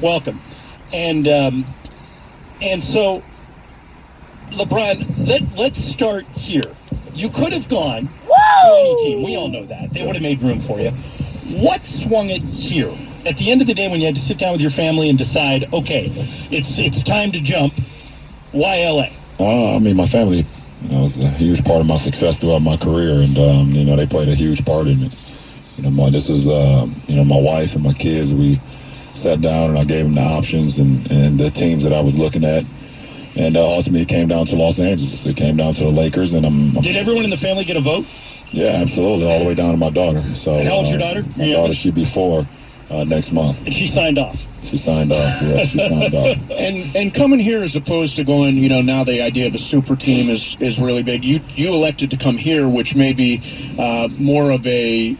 Welcome. And so, LeBron, let's start here. You could have gone to any team. We all know that. They would have made room for you. What swung it here? At the end of the day, when you had to sit down with your family and decide, okay, it's time to jump, why L.A.? My family was a huge part of my success throughout my career, and, they played a huge part in it. This is my wife and my kids. We sat down and I gave them the options and the teams that I was looking at. And ultimately, it came down to Los Angeles. It came down to the Lakers. And Did everyone in the family get a vote? Yeah, absolutely, all the way down to my daughter. So, and how old's your daughter? My daughter, she'll be 4 next month. And she signed off? She signed off, yeah, she signed off. And coming here as opposed to going, now the idea of a super team is really big. You elected to come here, which may be more of a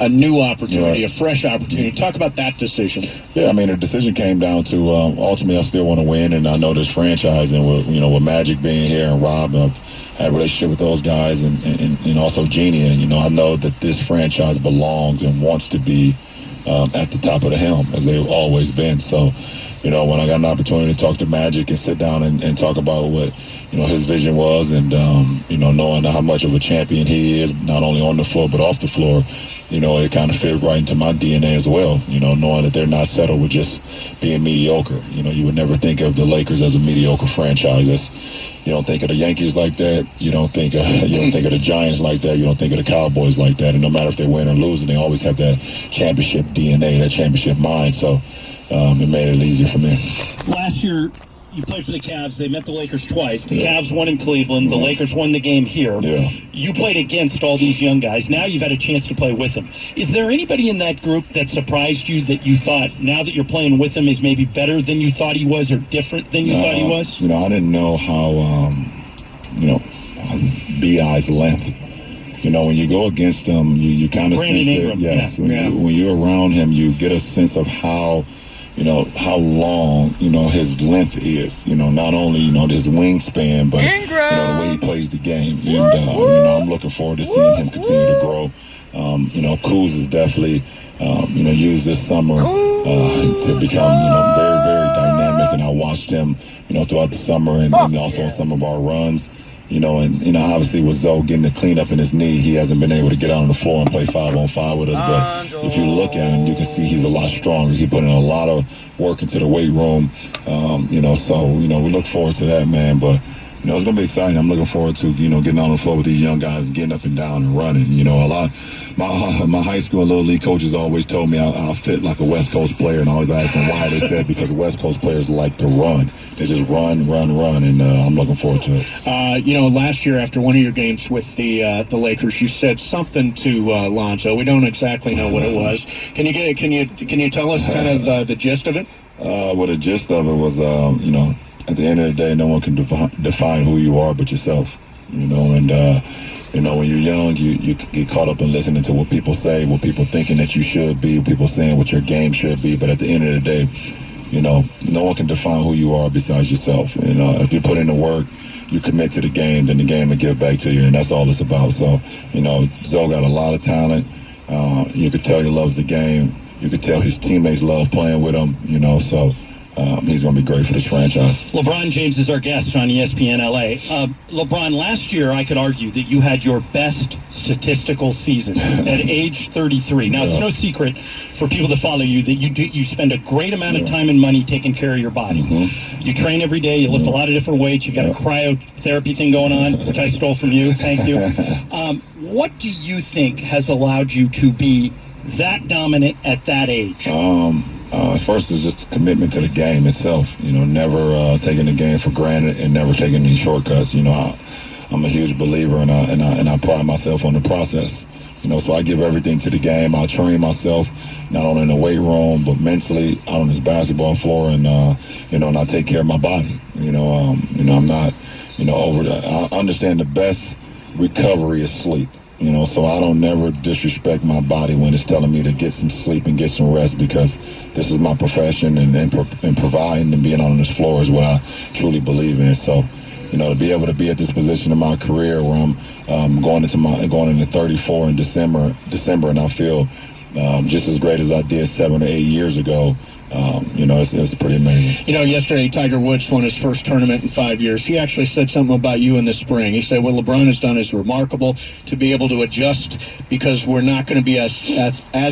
new opportunity, right. A fresh opportunity. Talk about that decision. Yeah, the decision came down to ultimately I still want to win, and I know this franchise, and with Magic being here and Rob, I've had a relationship with those guys, and also Jeannie, and I know that this franchise belongs and wants to be at the top of the helm, as they've always been. So, when I got an opportunity to talk to Magic and sit down and talk about what, his vision was, and, knowing how much of a champion he is, not only on the floor but off the floor, it kind of fit right into my DNA as well, knowing that they're not settled with just being mediocre. You would never think of the Lakers as a mediocre franchise. You don't think of the Yankees like that. You don't think of the Giants like that. You don't think of the Cowboys like that. And no matter if they win or lose, they always have that championship DNA, that championship mind. So it made it easier for me. Last year, you played for the Cavs. They met the Lakers twice. The Cavs won in Cleveland. The Lakers won the game here. Yeah. You played against all these young guys. Now you've had a chance to play with them. Is there anybody in that group that surprised you that you thought, now that you're playing with him, is maybe better than you thought he was or different than you thought he was? I didn't know how, B.I.'s length. When you go against him, you kind of Brandon Ingram. Yes. Yeah. When you're around him, you get a sense of how long, his length is, not only, his wingspan, but, the way he plays the game. And, I'm looking forward to seeing him continue to grow. Kuz is definitely, used this summer, to become, very, very dynamic. And I watched him, throughout the summer and also on some of our runs. Obviously with Zoe getting the cleanup in his knee, he hasn't been able to get out on the floor and play 5-on-5 with us. But if you look at him, you can see he's a lot stronger. He put in a lot of work into the weight room. So we look forward to that, man. But it's going to be exciting. I'm looking forward to, getting on the floor with these young guys, getting up and down and running. My high school and little league coaches always told me I'll fit like a West Coast player, and I always asked them why. They said because West Coast players like to run. They just run, and I'm looking forward to it. Last year after one of your games with the Lakers, you said something to Lonzo. We don't exactly know what it was. Can you tell us kind of the gist of it? Well, the gist of it was, at the end of the day, no one can define who you are but yourself. And when you're young, you get caught up in listening to what people say, what people thinking that you should be, what people saying what your game should be. But at the end of the day, no one can define who you are besides yourself. If you put in the work, you commit to the game, then the game will give back to you, and that's all it's about. So, Zoe got a lot of talent. You could tell he loves the game. You could tell his teammates love playing with him. So he's going to be great for this franchise. LeBron James is our guest on ESPN LA. LeBron, last year I could argue that you had your best statistical season at age 33. Now, it's no secret for people to follow you that you spend a great amount of time and money taking care of your body. You train every day. You lift a lot of different weights. You got a cryotherapy thing going on, which I stole from you. Thank you. What do you think has allowed you to be that dominant at that age? First is just commitment to the game itself. Never taking the game for granted and never taking any shortcuts. I'm a huge believer, and I pride myself on the process. So I give everything to the game. I train myself not only in the weight room but mentally out on this basketball floor, and and I take care of my body. I'm not over that. I understand the best recovery is sleep. So I don't never disrespect my body when it's telling me to get some sleep and get some rest, because this is my profession, and providing and being on this floor is what I truly believe in. So, to be able to be at this position in my career where I'm going into 34 in December, and I feel just as great as I did 7 or 8 years ago. It's pretty amazing. Yesterday Tiger Woods won his first tournament in 5 years. He actually said something about you in the spring. He said what LeBron has done is remarkable, to be able to adjust because we're not going to be as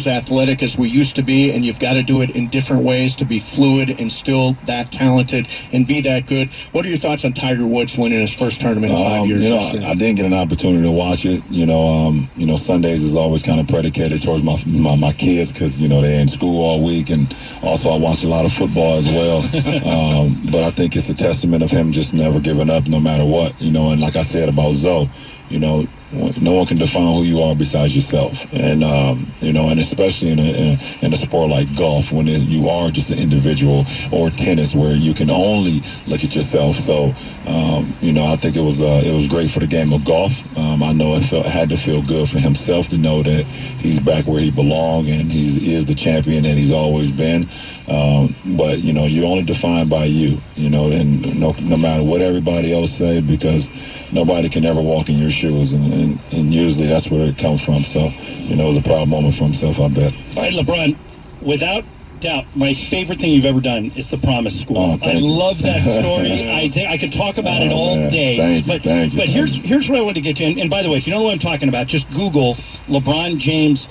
athletic as we used to be, and you've got to do it in different ways to be fluid and still that talented and be that good. What are your thoughts on Tiger Woods winning his first tournament in 5 years? I didn't get an opportunity to watch it. Sundays is always kind of predicated towards my kids because, they're in school all week, and also I watch a lot of football as well. But I think it's a testament of him just never giving up no matter what, and like I said about Zoe, no one can define who you are besides yourself, and and especially in a sport like golf, when you are just an individual, or tennis, where you can only look at yourself. So, I think it was great for the game of golf. I know it had to feel good for himself to know that he's back where he belongs, and he is the champion that he's always been. But you're only defined by you, and no matter what everybody else say, because nobody can ever walk in your shoes, and usually that's where it comes from. So, it was a proud moment for himself, I bet. All right, LeBron, without doubt, my favorite thing you've ever done is the Promise School. I love that story. I could talk about it all day. Thank you. But here's what I want to get to. And by the way, if you don't know what I'm talking about, just Google LeBron James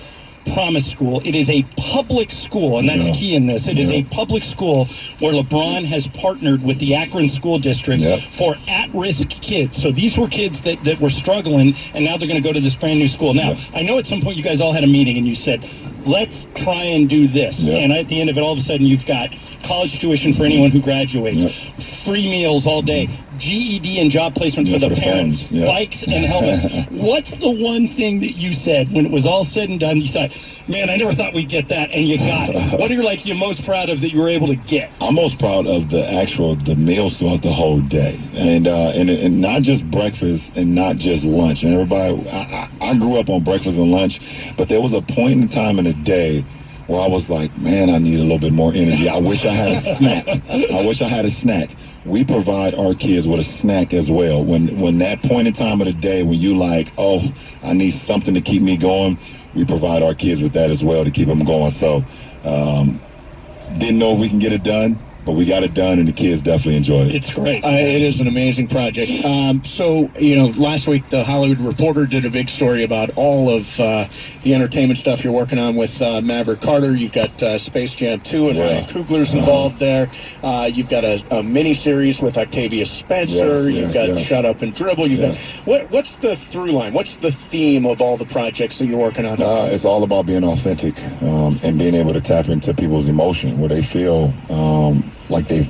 Promise School. It is a public school, and that's the key in this. It is a public school where LeBron has partnered with the Akron School District for at-risk kids. So these were kids that were struggling, and now they're going to go to this brand new school. Now, I know at some point you guys all had a meeting, and you said, let's try and do this. And at the end of it, all of a sudden, you've got college tuition for anyone who graduates, free meals all day, GED and job placement for the parents, bikes and helmets. What's the one thing that you said when it was all said and done, you thought, man, I never thought we'd get that, and you got it? What are you most proud of that you were able to get? I'm most proud of the meals throughout the whole day, and not just breakfast and not just lunch. And everybody, I grew up on breakfast and lunch, but there was a point in time in the day where I was like, man, I need a little bit more energy. I wish I had a snack. We provide our kids with a snack as well. When that point in time of the day when you like, oh, I need something to keep me going, we provide our kids with that as well to keep them going. So, didn't know if we can get it done, but we got it done, and the kids definitely enjoyed it. It's great. It is an amazing project. So, last week the Hollywood Reporter did a big story about all of the entertainment stuff you're working on with Maverick Carter. You've got Space Jam 2, and Ryan Coogler's involved there. You've got a mini-series with Octavia Spencer. You've got Shut Up and Dribble. What's the through line? What's the theme of all the projects that you're working on? It's all about being authentic and being able to tap into people's emotion, where they feel like they've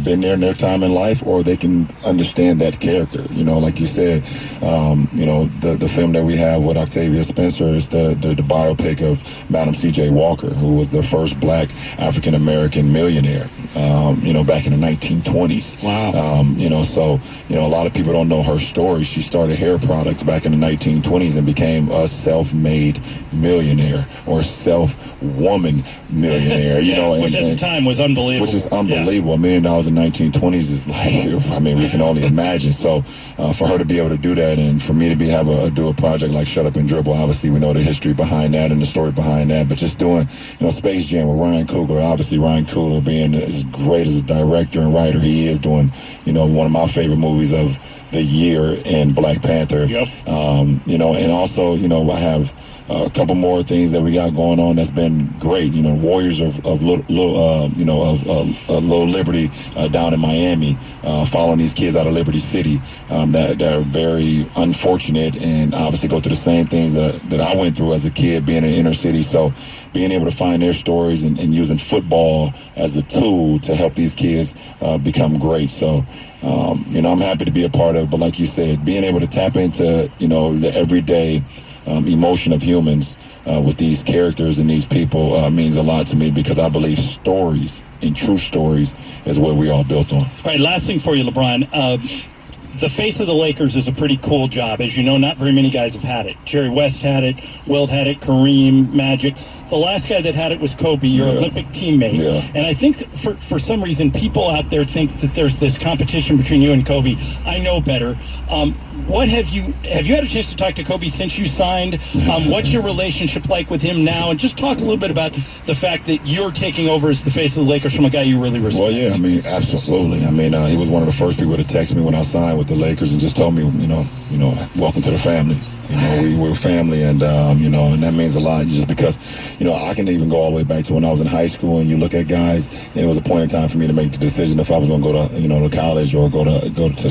been there in their time in life, or they can understand that character. Like you said, the film that we have with Octavia Spencer is the biopic of Madam C.J. Walker, who was the first black African-American millionaire, back in the 1920s. Wow. So a lot of people don't know her story. She started hair products back in the 1920s and became a self-made millionaire, or self-woman millionaire, which at the time was unbelievable. Which is unbelievable. $1 million in 1920s is we can only imagine. So for her to be able to do that, and for me to do a project like Shut Up and Dribble, obviously we know the history behind that and the story behind that, but just doing Space Jam with Ryan Coogler, obviously Ryan Coogler being as great as a director and writer he is, doing one of my favorite movies of the year in Black Panther. And also I have a couple more things that we got going on that's been great. Warriors of Little Liberty down in Miami, following these kids out of Liberty City that are very unfortunate and obviously go through the same things that I went through as a kid being in inner city. So being able to find their stories and using football as a tool to help these kids become great. So, I'm happy to be a part of it. But like you said, being able to tap into, the everyday emotion of humans with these characters and these people means a lot to me, because I believe stories and true stories is what we all built on. All right, last thing for you, LeBron. the face of the Lakers is a pretty cool job. As you know, not very many guys have had it. Jerry West had it, Wilt had it, Kareem, Magic. The last guy that had it was Kobe, your Olympic teammate. Yeah. And I think for some reason people out there think that there's this competition between you and Kobe. I know better. What have you had a chance to talk to Kobe since you signed? What's your relationship like with him now? And just talk a little bit about the fact that you're taking over as the face of the Lakers from a guy you really respect. Well, yeah, I mean, absolutely. I mean, he was one of the first people to text me when I signed with the Lakers and just told me, welcome to the family. We're family, and and that means a lot. Just because, I can even go all the way back to when I was in high school, and you look at guys, and it was a point in time for me to make the decision if I was going to go to college or go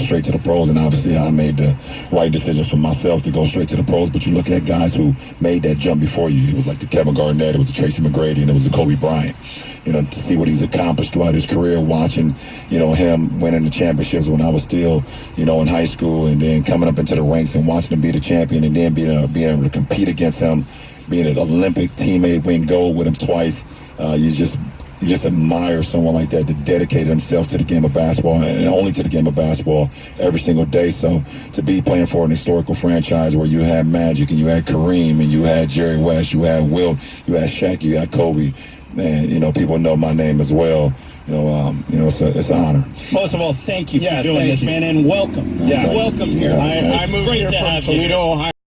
straight to the pros. And obviously, I made the right decision for myself to go straight to the pros. But you look at guys who made that jump before you. It was like the Kevin Garnett, it was the Tracy McGrady, and it was the Kobe Bryant. To see what he's accomplished throughout his career, watching, him winning the championships when I was still, in high school, and then coming up into the ranks and watching him be the champion, and then being able to compete against him, being an Olympic teammate, win gold with him twice. You just admire someone like that dedicated himself to the game of basketball, and only to the game of basketball every single day. So to be playing for an historical franchise where you had Magic, and you had Kareem, and you had Jerry West, you had Wilt, you had Shaq, you had Kobe, and people know my name as well. It's an honor. Most of all, thank you for doing this, man, and welcome. Yeah, welcome here. I moved here from Toledo, Ohio.